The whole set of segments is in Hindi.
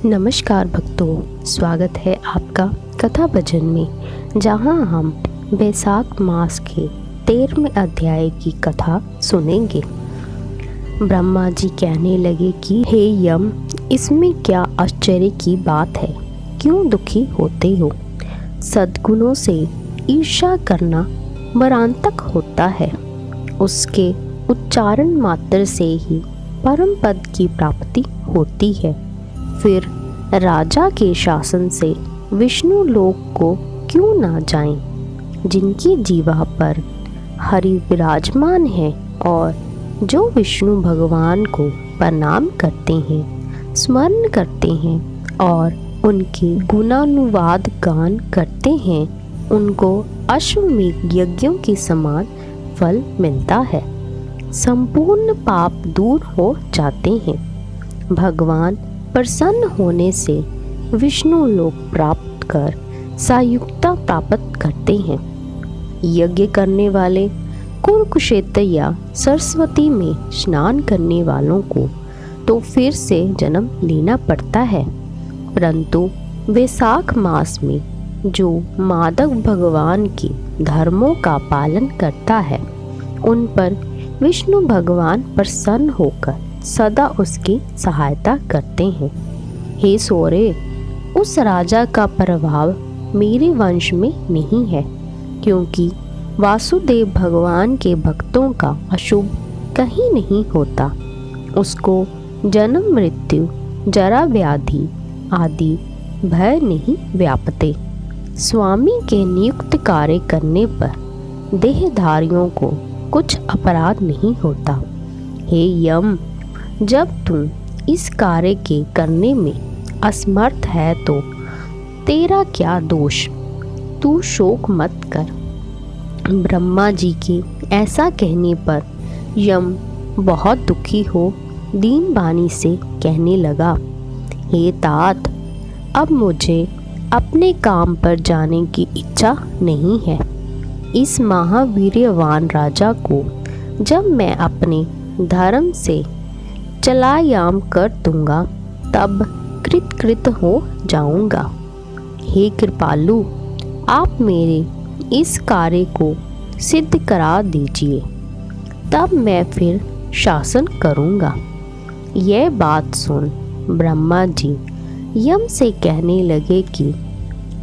नमस्कार भक्तों, स्वागत है आपका कथा भजन में, जहां हम बैसाख मास के 13वें अध्याय की कथा सुनेंगे। ब्रह्मा जी कहने लगे कि हे यम, इसमें क्या आश्चर्य की बात है? क्यों दुखी होते हो? सद्गुणों से ईर्ष्या करना मरांतक होता है। उसके उच्चारण मात्र से ही परम पद की प्राप्ति होती है। फिर राजा के शासन से विष्णु लोक को क्यों ना जाएं, जिनकी जीवा पर हरि विराजमान है और जो विष्णु भगवान को प्रणाम करते हैं, स्मरण करते हैं और उनके गुणानुवाद गान करते हैं, उनको अश्वमेध यज्ञों के समान फल मिलता है। संपूर्ण पाप दूर हो जाते हैं। भगवान प्रसन्न होने से विष्णु लोक प्राप्त कर सायुक्ता प्राप्त करते हैं। यज्ञ करने वाले कुरुक्षेत्र या सरस्वती में स्नान करने वालों को तो फिर से जन्म लेना पड़ता है, परंतु वैशाख मास में जो माधव भगवान के धर्मों का पालन करता है, उन पर विष्णु भगवान प्रसन्न होकर सदा उसकी सहायता करते हैं। हे सोरे, उस राजा का प्रभाव मेरे वंश में नहीं है, क्योंकि वासुदेव भगवान के भक्तों का अशुभ कहीं नहीं होता। उसको जन्म मृत्यु जरा व्याधि आदि भय नहीं व्यापते। स्वामी के नियुक्त कार्य करने पर देहधारियों को कुछ अपराध नहीं होता। हे यम, जब तुम इस कार्य के करने में असमर्थ है तो तेरा क्या दोष? तू शोक मत कर। ब्रह्मा जी के ऐसा कहने पर यम बहुत दुखी हो दीन वाणी से कहने लगा, हे तात, अब मुझे अपने काम पर जाने की इच्छा नहीं है। इस महावीर्यवान राजा को जब मैं अपने धर्म से चलायाम कर दूंगा, तब कृत हो जाऊंगा। हे कृपालु, आप मेरे इस कार्य को सिद्ध करा दीजिए, तब मैं फिर शासन करूंगा। यह बात सुन ब्रह्मा जी यम से कहने लगे कि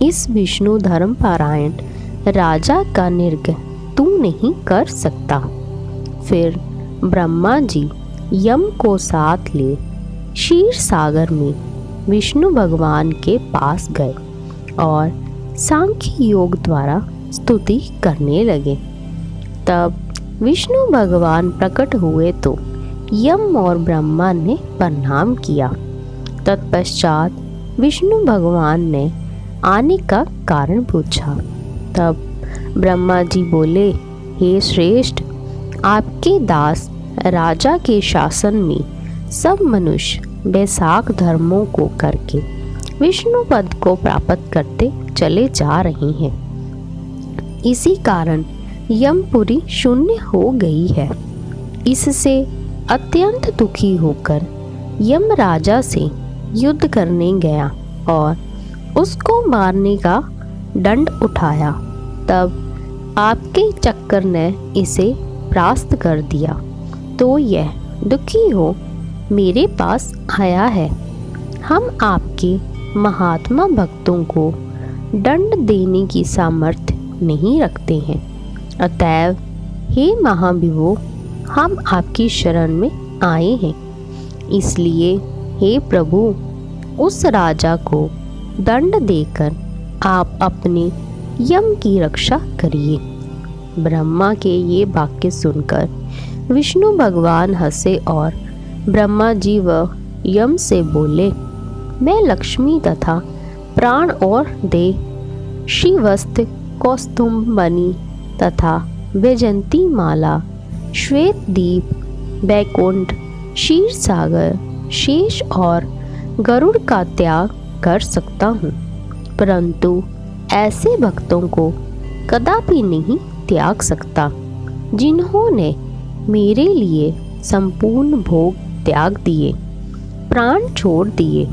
इस विष्णु धर्मपरायण राजा का निर्गह तू नहीं कर सकता। फिर ब्रह्मा जी यम को साथ ले क्षीर सागर में विष्णु भगवान के पास गए और सांख्य योग द्वारा स्तुति करने लगे। तब विष्णु भगवान प्रकट हुए तो यम और ब्रह्मा ने प्रणाम किया। तत्पश्चात विष्णु भगवान ने आने का कारण पूछा। तब ब्रह्मा जी बोले, हे श्रेष्ठ, आपके दास राजा के शासन में सब मनुष्य वैशाख धर्मों को करके विष्णु पद को प्राप्त करते चले जा रहे हैं। इसी कारण यमपुरी शून्य हो गई है। इससे अत्यंत दुखी होकर यम राजा से युद्ध करने गया और उसको मारने का दंड उठाया। तब आपके चक्कर ने इसे परास्त कर दिया, तो यह दुखी हो मेरे पास आया है। हम आपके महात्मा भक्तों को दंड देने की सामर्थ्य नहीं रखते हैं। अतएव हे महाविभो, हम आपकी शरण में आए हैं। इसलिए हे प्रभु, उस राजा को दंड देकर आप अपने यम की रक्षा करिए। ब्रह्मा के ये वाक्य सुनकर विष्णु भगवान हंसे और ब्रह्मा जी व यम से बोले, मैं लक्ष्मी तथा प्राण और देह, श्रीवस्त्र, कौस्तुभमणि तथा वैजंती माला, श्वेत दीप, बैकुंठ, क्षीर सागर, शेष और गरुड़ का त्याग कर सकता हूँ, परंतु ऐसे भक्तों को कदापि नहीं त्याग सकता जिन्होंने मेरे लिए संपूर्ण भोग त्याग दिए, प्राण छोड़ दिए,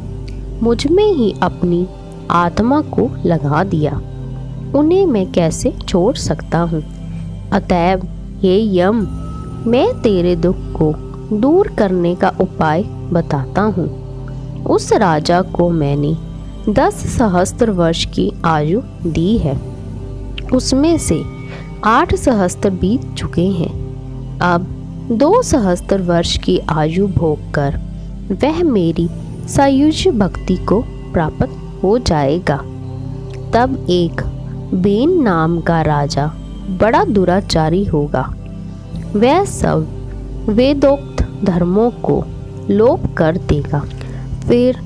मुझ में ही अपनी आत्मा को लगा दिया, उन्हें मैं कैसे छोड़ सकता हूँ। अतएव हे यम, मैं तेरे दुख को दूर करने का उपाय बताता हूँ। उस राजा को मैंने 10 सहस्त्र वर्ष की आयु दी है, उसमें से 8 सहस्त्र बीत चुके हैं। अब 2 सहस्त्र वर्ष की आयु भोग कर वह मेरी सायुज्य भक्ति को प्राप्त हो जाएगा। तब एक बेन नाम का राजा बड़ा दुराचारी होगा। वह सब वेदोक्त धर्मों को लोप कर देगा। फिर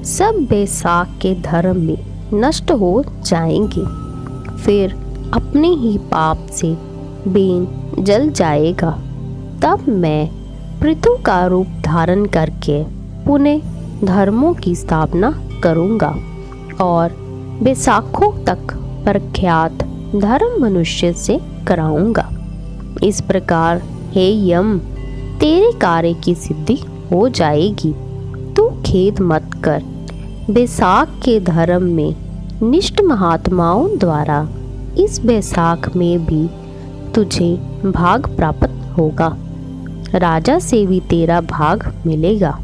सब बैसाख के धर्म में नष्ट हो जाएंगे। फिर अपने ही पाप से बेन जल जाएगा। तब मैं पृथु का रूप धारण करके पुनः धर्मों की स्थापना करूंगा और बैसाखों तक प्रख्यात धर्म मनुष्य से कराऊंगा। इस प्रकार हे यम, तेरे कार्य की सिद्धि हो जाएगी। तू खेद मत कर। बैसाख के धर्म में निष्ठ महात्माओं द्वारा इस बैसाख में भी तुझे भाग प्राप्त होगा। राजा से भी तेरा भाग मिलेगा।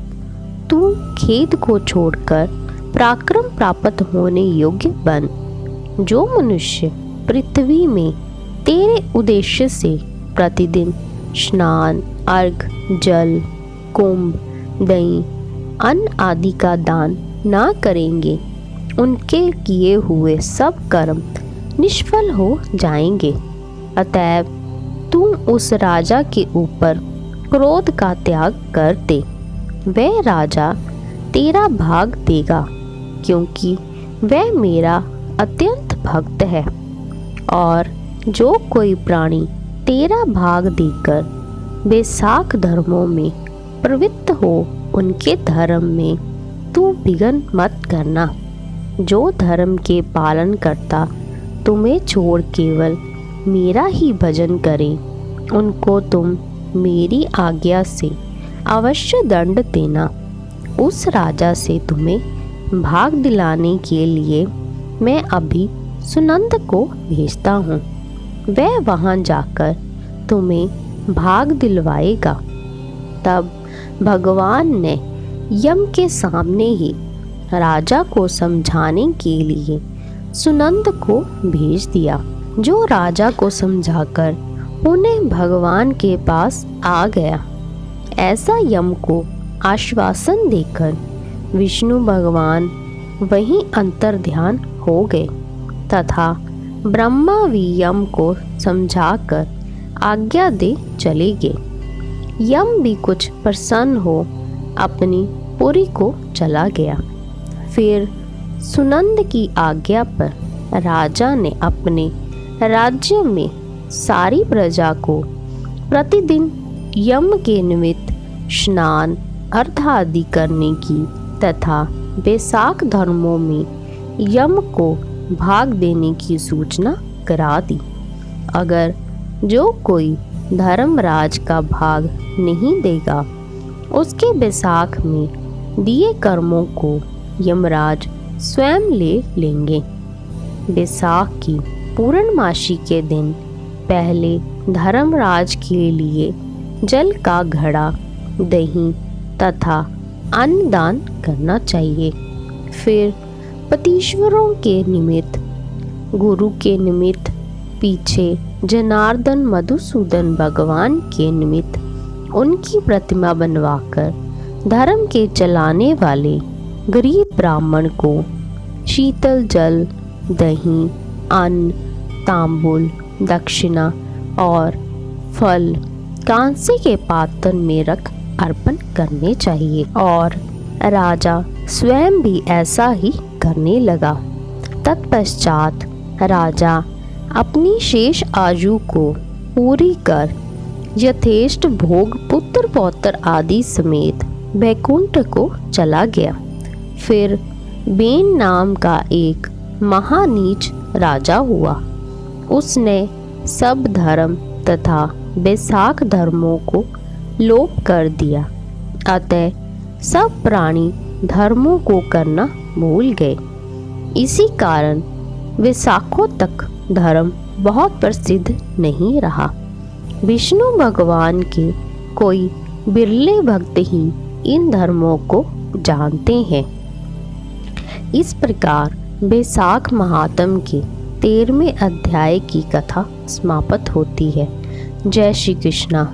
तू खेद को छोड़कर पराक्रम प्राप्त होने योग्य बन। जो मनुष्य पृथ्वी में तेरे उद्देश्य से प्रतिदिन स्नान, अर्घ, जल, कुंभ, दही, अन्न आदि का दान ना करेंगे, उनके किए हुए सब कर्म निष्फल हो जाएंगे। अतएव तू उस राजा के ऊपर क्रोध का त्याग कर दे। वह राजा तेरा भाग देगा, क्योंकि वह मेरा अत्यंत भक्त है। और जो कोई प्राणी तेरा भाग देकर बैसाख धर्मों में प्रवृत्त हो, उनके धर्म में तू विघ्न मत करना। जो धर्म के पालन करता तुम्हें छोड़ केवल मेरा ही भजन करें, उनको तुम मेरी आज्ञा से अवश्य दंड देना। उस राजा से तुम्हें भाग दिलाने के लिए मैं अभी सुनंद को भेजता हूँ। वह वहाँ जाकर तुम्हें भाग दिलवाएगा। तब भगवान ने यम के सामने ही राजा को समझाने के लिए सुनंद को भेज दिया, जो राजा को समझाकर उन्हें भगवान के पास आ गया। ऐसा यम को आश्वासन देकर विष्णु भगवान वहीं अंतर्ध्यान हो गए तथा ब्रह्मा भी यम को समझाकर आज्ञा दे चले गए। यम भी कुछ प्रसन्न हो अपनी पुरी को चला गया। फिर सुनंद की आज्ञा पर राजा ने अपने राज्य में सारी प्रजा को प्रतिदिन यम के निमित्त स्नान, अर्घ आदि करने की तथा बैसाख धर्मों में यम को भाग देने की सूचना करा दी। अगर जो कोई धर्मराज का भाग नहीं देगा, उसके बैसाख में दिए कर्मों को यमराज स्वयं ले लेंगे। बैसाख की पूर्णमासी के दिन पहले धर्मराज के लिए जल का घड़ा, दही तथा अन्न दान करना चाहिए। फिर पतीश्वरों के निमित्त, गुरु के निमित्त, पीछे जनार्दन मधुसूदन भगवान के निमित्त उनकी प्रतिमा बनवाकर धर्म के चलाने वाले गरीब ब्राह्मण को शीतल जल, दही, अन्न, तांबुल, दक्षिणा और फल कांसे के पात्र में रख अर्पण करने चाहिए। और राजा स्वयं भी ऐसा ही करने लगा। तत्पश्चात राजा अपनी शेष आयु को पूरी कर यथेष्ट भोग पुत्र पौत्र आदि समेत वैकुंठ को चला गया। फिर बेन नाम का एक महानीच राजा हुआ। उसने सब धर्म तथा बैसाख धर्मों को लोप कर दिया। अतः सब प्राणी धर्मों को करना भूल गए। इसी कारण वैशाखों तक धर्म बहुत प्रसिद्ध नहीं रहा। विष्णु भगवान के कोई बिरले भक्त ही इन धर्मों को जानते हैं। इस प्रकार वैशाख महात्म के 13वें अध्याय की कथा समाप्त होती है। जय श्री कृष्णा।